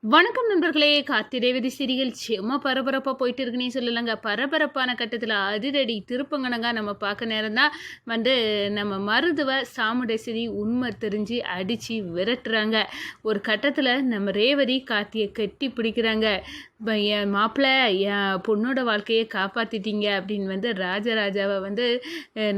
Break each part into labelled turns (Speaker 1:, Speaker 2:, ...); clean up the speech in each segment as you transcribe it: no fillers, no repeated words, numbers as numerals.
Speaker 1: வணக்கம் நண்பர்களே. கார்த்தி ரேவதி சீரியல் செம்ம பரபரப்பாக போயிட்டு இருக்குன்னே சொல்லலைங்க. பரபரப்பான கட்டத்தில் அதிரடி திருப்பங்கனங்க நம்ம பார்க்க நேரம் தான் நம்ம மருதுவ சாமுண்டேஸ்வரி உண்மை தெரிஞ்சு அடித்து விரட்டுறாங்க. ஒரு கட்டத்தில் நம்ம ரேவதி கார்த்தியை கட்டி பிடிக்கிறாங்க. என் மாப்பிள்ளை என் பொண்ணோட வாழ்க்கையை காப்பாற்றிட்டீங்க அப்படின்னு ராஜராஜாவை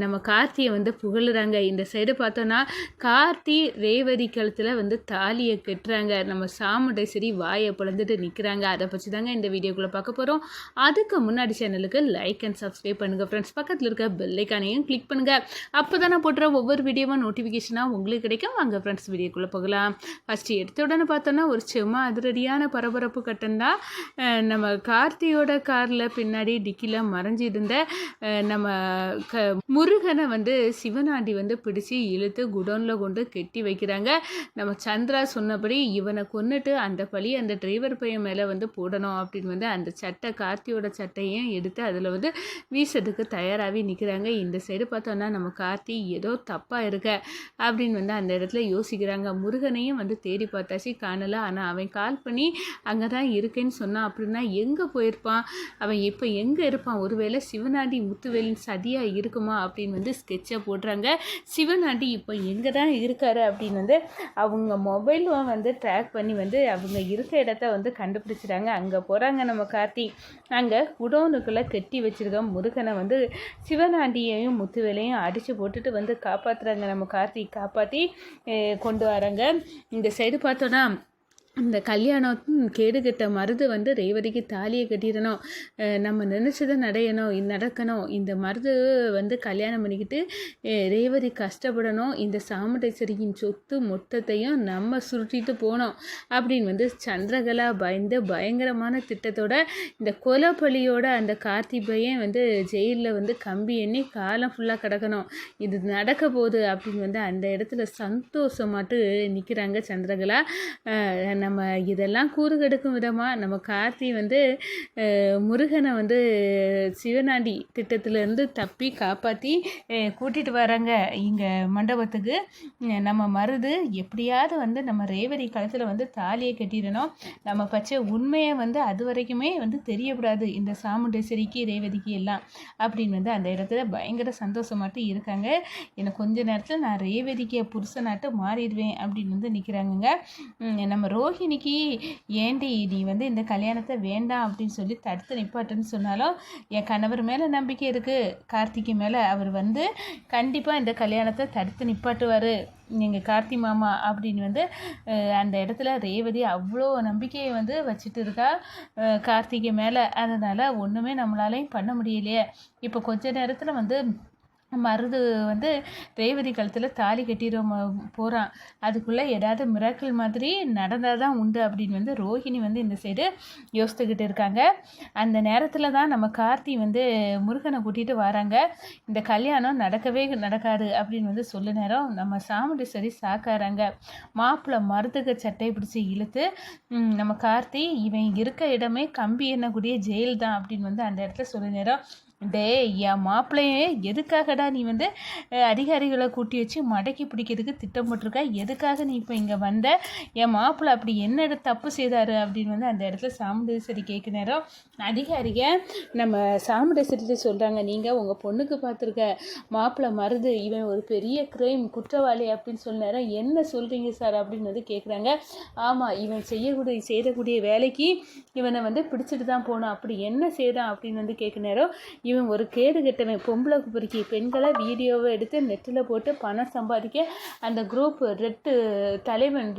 Speaker 1: நம்ம கார்த்தியை புகழுறாங்க. இந்த சைடு பார்த்தோன்னா கார்த்தி ரேவதி கழுத்தில் தாலியை கட்டுறாங்க. நம்ம சாமுண்டேஸ்வரி வாயை பிளந்துட்டு நிற்கிறாங்க. அதை பற்றி தாங்க இந்த வீடியோக்குள்ளே பார்க்க போகிறோம். அதுக்கு முன்னாடி சேனலுக்கு லைக் அண்ட் சப்ஸ்கிரைப் பண்ணுங்கள் ஃப்ரெண்ட்ஸ். பக்கத்தில் இருக்க பெல்லைக்கானையும் கிளிக் பண்ணுங்கள். அப்போ தான் நான் போடுற ஒவ்வொரு வீடியோவும் நோட்டிஃபிகேஷனாக உங்களுக்கு கிடைக்கும். வாங்க ஃப்ரெண்ட்ஸ் வீடியோக்குள்ளே போகலாம். ஃபஸ்ட்டு எடுத்த உடனே பார்த்தோன்னா ஒரு செம்ம அதிரடியான பரபரப்பு கட்டம் தான். நம்ம கார்த்தியோட காரில் பின்னாடி டிக்கியில் மறைஞ்சிருந்த நம்ம முருகனை சிவனாண்டி பிடிச்சி இழுத்து குடோனில் கொண்டு கெட்டி வைக்கிறாங்க. நம்ம சந்திரா சொன்னபடி இவனை கொன்னுட்டு அந்த பழி அந்த டிரைவர் பையன் மேலே போடணும் அப்படின்னு அந்த சட்டை கார்த்தியோட சட்டையும் எடுத்து அதில் வீசத்துக்கு தயாராகி நிற்கிறாங்க. இந்த சைடு பார்த்தோன்னா நம்ம கார்த்தி ஏதோ தப்பாக இருக்க அப்படின்னு அந்த இடத்துல யோசிக்கிறாங்க. முருகனையும் தேடி பார்த்தாச்சு காணலை. ஆனால் அவன் கால் பண்ணி அங்கே தான் இருக்கேன்னு சொன்னான். அப்படின்னா எங்கே போயிருப்பான், அவன் இப்போ எங்கே இருப்பான், ஒருவேளை சிவனாண்டி முத்துவேலின் சதியாக இருக்குமா அப்படின்னு ஸ்கெட்சை போடுறாங்க. சிவனாண்டி இப்போ எங்கே தான் இருக்காரு அப்படின்னு அவங்க மொபைலும் ட்ராக் பண்ணி அவங்க இருக்க இடத்த கண்டுபிடிச்சிட்டாங்க. அங்கே போகிறாங்க நம்ம கார்த்தி. அங்கே குடோனுக்குள்ளே கட்டி வச்சுருக்க முருகனை சிவனாண்டியையும் முத்துவேலையும் அடித்து போட்டுட்டு காப்பாற்றுறாங்க. நம்ம கார்த்தி காப்பாற்றி கொண்டு வராங்க. இந்த சைடு பார்த்தோன்னா இந்த கல்யாணம் கேடுகட்ட மருது ரேவதிக்கு தாலியை கட்டிடணும், நம்ம நினச்சதை நடக்கணும். இந்த மருது கல்யாணம் பண்ணிக்கிட்டு ரேவதி கஷ்டப்படணும். இந்த சாமுண்டேஸ்வரியின் சொத்து மொத்தத்தையும் நம்ம சுருட்டிட்டு போனோம் அப்படின்னு சந்திரகலா பயங்கரமான திட்டத்தோட இந்த கொலைப்பலியோட அந்த கார்த்தி பையன் ஜெயிலில் கம்பி எண்ணி காலம் ஃபுல்லாக கிடக்கணும். இது நடக்க போகுது அப்படின்னு அந்த இடத்துல சந்தோஷமாட்டு நிற்கிறாங்க சந்திரகலா. நம்ம இதெல்லாம் கூறுகெடுக்கும் விதமாக நம்ம கார்த்தி முருகனை சிவனாண்டி திட்டத்திலேருந்து தப்பி காப்பாற்றி கூட்டிகிட்டு வராங்க இங்கே மண்டபத்துக்கு. நம்ம மருது எப்படியாவது நம்ம ரேவதி கழுத்தில் தாலியை கட்டிடணும், நம்ம பச்சை உண்மையை அது வரைக்குமே தெரியக்கூடாது இந்த சாமுண்டேஸ்வரிக்கு ரேவதிக்கு எல்லாம் அப்படின்னு அந்த இடத்துல பயங்கர சந்தோஷமாட்டு இருக்காங்க. எனக்கு கொஞ்ச நேரத்தில் நான் ரேவதிக்கு புருஷனாட்டு மாறிடுவேன் அப்படின்னு நிற்கிறாங்க. நம்ம ரோஹிணிக்கு ஏண்டி நீ இந்த கல்யாணத்தை வேண்டாம் அப்படின்னு சொல்லி தடுத்து நிப்பாட்டுன்னு சொன்னாலும் என் கணவர் மேலே நம்பிக்கை இருக்குது, கார்த்திகை மேலே. அவர் கண்டிப்பாக இந்த கல்யாணத்தை தடுத்து நிப்பாட்டுவார் எங்கள் கார்த்தி மாமா அப்படின்னு அந்த இடத்துல ரேவதி அவ்வளோ நம்பிக்கையை வச்சுட்டு இருக்கா கார்த்திகை மேலே. அதனால் ஒன்றுமே நம்மளாலையும் பண்ண முடியலையே. இப்போ கொஞ்ச நேரத்தில் மருது ரேவதி கழுத்தில் தாலி கட்டிட போகிறான். அதுக்குள்ளே ஏதாவது மிராக்கிள் மாதிரி நடந்தால் தான் உண்டு அப்படின்னு ரோஹிணி இந்த சைடு யோசித்துக்கிட்டு இருக்காங்க. அந்த நேரத்தில் தான் நம்ம கார்த்தி முருகனை கூட்டிகிட்டு வராங்க. இந்த கல்யாணம் நடக்கவே நடக்காது அப்படின்னு சொல்ல நேரம் நம்ம சாமுண்டேஸ்வரி சாக்காராங்க. மாப்பிள்ளை மருதுக சட்டை பிடிச்சி இழுத்து நம்ம கார்த்தி இவன் இருக்க இடமே கம்பி எண்ணக்கூடிய ஜெயில் தான் அப்படின்னு அந்த இடத்துல சொல்ல நேரம், டே என் மாப்பிள்ளையே எதுக்காகடா நீ அதிகாரிகளை கூட்டி வச்சு மடக்கி பிடிக்கிறதுக்கு திட்டம் போட்டிருக்க, எதுக்காக நீ இப்போ இங்கே வந்த, என் மாப்பிள்ளை அப்படி என்ன தப்பு செய்தார் அப்படின்னு அந்த இடத்துல சாமுண்டேஸ்வரி கேட்க நேரம் அதிகாரிக நம்ம சாமுண்டேஸ்வரி சொல்கிறாங்க, நீங்கள் உங்கள் பொண்ணுக்கு பார்த்துருக்க மாப்பிள்ளை மருது இவன் ஒரு பெரிய கிரைம் குற்றவாளி அப்படின்னு சொல்ல நேரம், என்ன சொல்கிறீங்க சார் அப்படின்னு கேட்குறாங்க. ஆமாம், இவன் செய்யக்கூடிய வேலைக்கு இவனை பிடிச்சிட்டு தான் போனான், அப்படி என்ன செய்தான் அப்படின்னு கேட்க நேரம், இவன் ஒரு கேடு கெட்டவன், பொம்பளை பொறுக்கி பெண்களை வீடியோவை எடுத்து நெட்டில் போட்டு பணம் சம்பாதிக்க அந்த குரூப் தலைவன்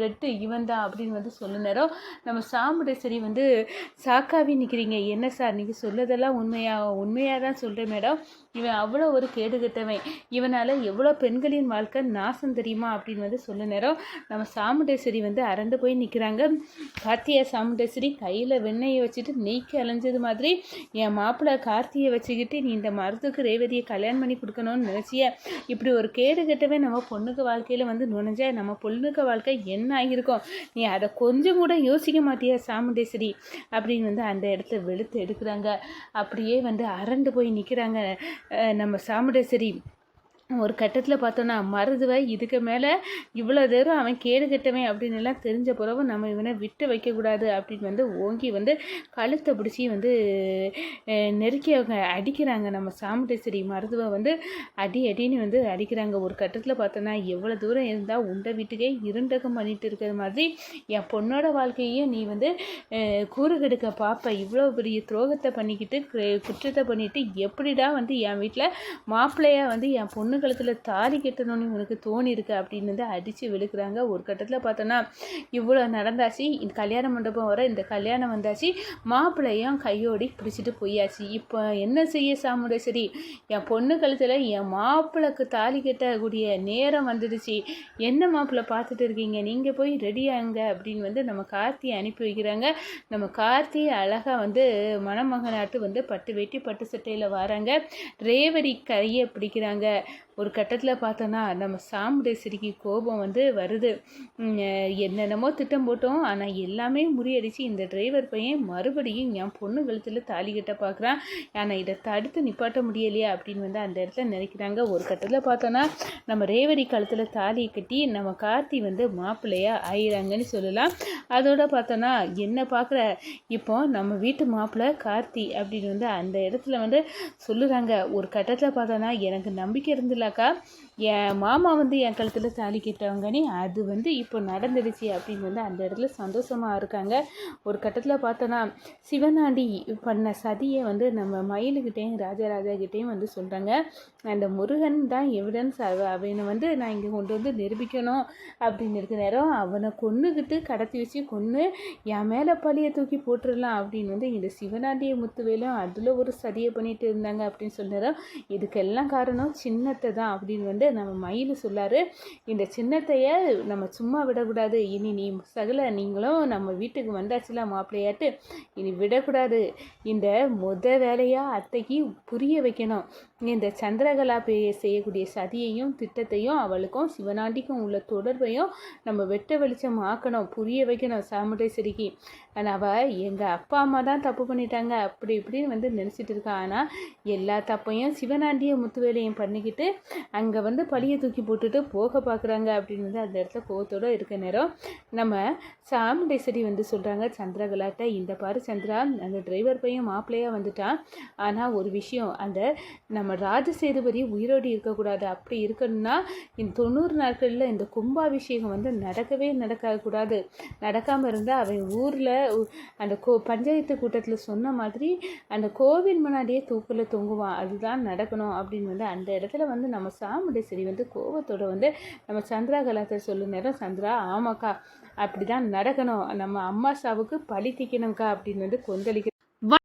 Speaker 1: இவன் தான் அப்படின்னு சொல்ல நேரம் நம்ம சாமுண்டேஸ்வரி சாக்காவி நிற்கிறீங்க. என்ன சார் நீங்கள் சொல்லதெல்லாம் உண்மையாக தான் சொல்கிறேன் மேடம், இவன் அவ்வளோ ஒரு கேடு கெட்டவன், இவனால் எவ்வளோ பெண்களின் வாழ்க்கை நாசம் தெரியுமா அப்படின்னு சொல்ல நேரம் நம்ம சாமுண்டேஸ்வரி அரண்டு போய் நிற்கிறாங்க. கார்த்தியா சாமுண்டேஸ்வரி கையில் வெண்ணெயை வச்சுட்டு நெய்க்கு அலைஞ்சது மாதிரி என் மாப்பிள்ளை கார்த்தியை வச்சுக்கிட்டு நீ இந்த மருத்துக்கு ரேவதியை கல்யாணம் பண்ணி கொடுக்கணும்னு நினச்சிய, இப்படி ஒரு கேடு கெட்டவே நம்ம பொண்ணுக்கு வாழ்க்கையில் நுழைஞ்சா நம்ம பொண்ணுக்கு வாழ்க்கை என்ன ஆகியிருக்கும், நீ அதை கொஞ்சம் கூட யோசிக்க மாட்டியா சாமுண்டேஸ்வரி அப்படின்னு அந்த இடத்த வெளுத்து எடுக்கிறாங்க. அப்படியே அரண்டு போய் நிற்கிறாங்க நம்ம சாமுண்டேஸ்வரி. ஒரு கட்டத்தில் பார்த்தோன்னா மருதுவை இதுக்கு மேலே இவ்வளோ தூரம் அவன் கேடு கெட்டவன் அப்படின்னு எல்லாம் தெரிஞ்ச பிறகு நம்ம இவனை விட்டு வைக்கக்கூடாது அப்படின்னு வந்து ஓங்கி வந்து கழுத்தை பிடிச்சி வந்து நெருக்கி அவங்க அடிக்கிறாங்க. நம்ம சாமுண்டேஸ்வரி மருதுவை வந்து அடின்னு வந்து அடிக்கிறாங்க. ஒரு கட்டத்தில் பார்த்தோன்னா எவ்வளோ தூரம் இருந்தால் உண்ட வீட்டுக்கே இருண்டகம் பண்ணிட்டு இருக்கிற மாதிரி என் பொண்ணோட வாழ்க்கையும் நீ வந்து கூறு கெடுக்க பார்ப்ப, இவ்வளோ பெரிய துரோகத்தை பண்ணிக்கிட்டு குற்றத்தை பண்ணிட்டு எப்படிடா வந்து என் வீட்டில் மாப்பிள்ளையா வந்து என் பொண்ணு கழுத்தில் தாலி கட்டணும்னு உனக்கு தோணி இருக்கு அப்படின்னு வந்து அடித்து விழுக்கிறாங்க. ஒரு கட்டத்தில் பார்த்தோன்னா இவ்வளோ நடந்தாச்சு, இந்த கல்யாண மண்டபம் வர இந்த கல்யாணம் வந்தாச்சு, மாப்பிள்ளையும் கையோடி பிடிச்சிட்டு போயாச்சு. இப்போ என்ன செய்ய சாமுண்டேஸ்வரி, என் பொண்ணு கழுத்தில் என் மாப்பிள்ளைக்கு தாலி கட்டக்கூடிய நேரம் வந்துடுச்சு, என்ன மாப்பிள்ளை பார்த்துட்டு இருக்கீங்க, நீங்கள் போய் ரெடியாங்க அப்படின்னு வந்து நம்ம கார்த்தியை அனுப்பி வைக்கிறாங்க. நம்ம கார்த்தி அழகாக வந்து மணமகனாட்டு வந்து பட்டு வெட்டி பட்டு சட்டையில் வராங்க. ரேவதி கையை பிடிக்கிறாங்க. ஒரு கட்டத்தில் பார்த்தோன்னா நம்ம சாமுண்டேஸ்வரிக்கு கோபம் வந்து வருது. என்னென்னமோ திட்டம் போட்டோம், ஆனால் எல்லாமே முறியடிச்சு இந்த டிரைவர் பையன் மறுபடியும் என் பொண்ணு கழுத்தில் தாலி கட்ட பார்க்குறான், ஆனால் இதை தடுத்து நிப்பாட்ட முடியலையா அப்படின்னு வந்து அந்த இடத்துல நினைக்கிறாங்க. ஒரு கட்டத்தில் பார்த்தோன்னா நம்ம ரேவதி கழுத்தில் தாலியை கட்டி நம்ம கார்த்தி வந்து மாப்பிள்ளையா ஆயிராங்கன்னு சொல்லலாம். அதோட பார்த்தோன்னா என்ன பார்க்குற இப்போ நம்ம வீட்டு மாப்பிள்ளை கார்த்தி அப்படின்னு வந்து அந்த இடத்துல வந்து சொல்லுறாங்க. ஒரு கட்டத்தில் பார்த்தோன்னா எனக்கு நம்பிக்கை இருந்துல என் மாமா வந்து என் கழுத்தில் தாலி கட்டவங்கன்னு அது வந்து இப்போ நடந்துடுச்சு அப்படின்னு வந்து அந்த இடத்துல சந்தோஷமாக இருக்காங்க. ஒரு கட்டத்தில் பார்த்தோன்னா சிவனாண்டி பண்ண சதியை வந்து நம்ம மயிலுக்கிட்டேயும் ராஜராஜாக்கிட்டேயும் வந்து சொல்கிறாங்க. அந்த முருகன் தான் எவிடன்ஸ், அவனை வந்து நான் இங்கே கொண்டு வந்து நிரூபிக்கணும் அப்படின்னு இருக்கிற நேரம் அவனை கொன்னுக்கிட்டு கடத்தி வச்சு கொன்று என் மேலே பழியை தூக்கி போட்டுடலாம் அப்படின்னு வந்து இந்த சிவனாண்டியை முத்துவேலும் அதில் ஒரு சதியை பண்ணிட்டு இருந்தாங்க அப்படின்னு சொன்னாரோ. இதுக்கெல்லாம் காரணம் சின்னத்தை தான் அப்படின்னு வந்து நம்ம மயில் சொல்லாரு. இந்த சின்னத்தைய நம்ம சும்மா விடக்கூடாது, இனி நீ சகல நீங்களும் நம்ம வீட்டுக்கு வந்தாச்சுல மாப்பிள்ளையாட்டு, இனி விடக்கூடாது, இந்த வேலையாக அத்தைக்கு புரிய வைக்கணும், இந்த சந்திரகலா செய்யக்கூடிய சதியையும் திட்டத்தையும் அவளுக்கும் சிவனாண்டிக்கும் உள்ள தொடர்பையும் நம்ம வெட்ட வெளிச்சம் ஆக்கணும், புரிய வைக்கணும் சாமுண்டேஸ்வரிக்கு. ஆனால் அவள் எங்கள் அப்பா அம்மா தான் தப்பு பண்ணிட்டாங்க அப்படி இப்படின்னு வந்து நினச்சிட்டு இருக்கா. ஆனால் எல்லா தப்பையும் சிவனாண்டியை முத்துவேலையும் பண்ணிக்கிட்டு அங்கே வந்து பழியை தூக்கி போட்டுட்டு போக பார்க்குறாங்க அப்படின்னு வந்து அந்த இடத்துல கோவத்தோடு இருக்க நேரம் நம்ம சாமுண்டேஸ்வரி வந்து சொல்கிறாங்க சந்திரகலாட்ட, இந்த பாரு சந்திரா, அந்த டிரைவர் பையன் மாப்பிள்ளையாக வந்துட்டான், ஆனால் ஒரு விஷயம், அந்த நம்ம ராஜசேதுபதி உயிரோடு இருக்கக்கூடாது, அப்படி இருக்கணும்னா இந்த 90 நாட்களில் இந்த கும்பாபிஷேகம் வந்து நடக்கவே நடக்கக்கூடாது, நடக்காமல் இருந்தால் அவன் ஊரில் அந்த பஞ்சாயத்து கூட்டத்தில் சொன்ன மாதிரி அந்த கோவில் முன்னாடியே தூக்கில் தொங்குவான், அதுதான் நடக்கணும் அப்படின்னு வந்து அந்த இடத்துல வந்து நம்ம சாமுண்டேஸ்வரி வந்து கோபத்தோடு வந்து நம்ம சந்திரா கலாத்தை சொல்லு நேரம், சந்திரா ஆமாக்கா அப்படி தான் நடக்கணும், நம்ம அம்மா சாவுக்கு பழி தீக்கணும்க்கா அப்படின்னு வந்து கொந்தளிக்க